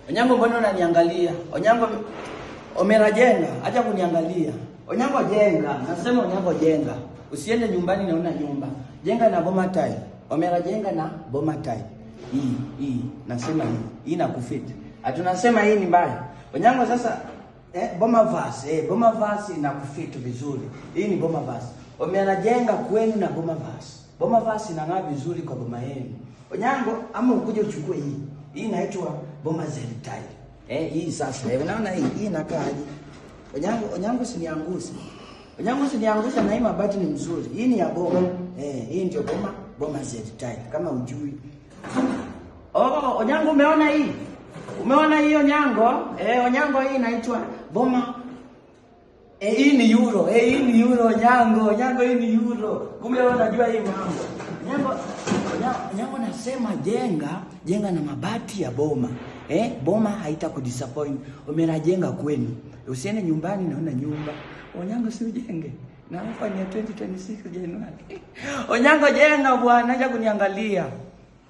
Onyango mbona unaniangalia? Onyango Omera jenga, acha kuniangalia. Onyango jenga, nasema Onyango jenga. Usiende nyumbani naona nyumba. Jenga na boma tile. Omera jenga na boma tile. Hii nasema hii na kufit. Atunasema hii ni mbaya. Onyango sasa boma vase na kufit vizuri. Hii ni boma vase. Omera jenga kwenu na boma vase. Boma vase inang'aa vizuri kwa boma yenu. Onyango ama ukuje uchukue hii. Hii inaitwa boma tile. Hii sasa. Unaona hii inakaaje? Onyango usiniangushe na hii mabati ni mzuri. Hii ni ya boma. Hii ndio boma tile kama ujui. Onyango umeona hii? Umeona hiyo Onyango? Onyango hii inaitwa boma. Hii ni euro. Hii ni euro Onyango. Onyango hii ni euro. Kumbe wewe unajua hii mambo. Onyango nasema jenga na mabati ya boma. Boma haitakudisappoint. Omera jenga kwenu. Usiende nyumbani naona nyumba. Onyango si ujenge. Na hapa ni 2026 Januari. Onyango jenga bwana, acha kuniangalia.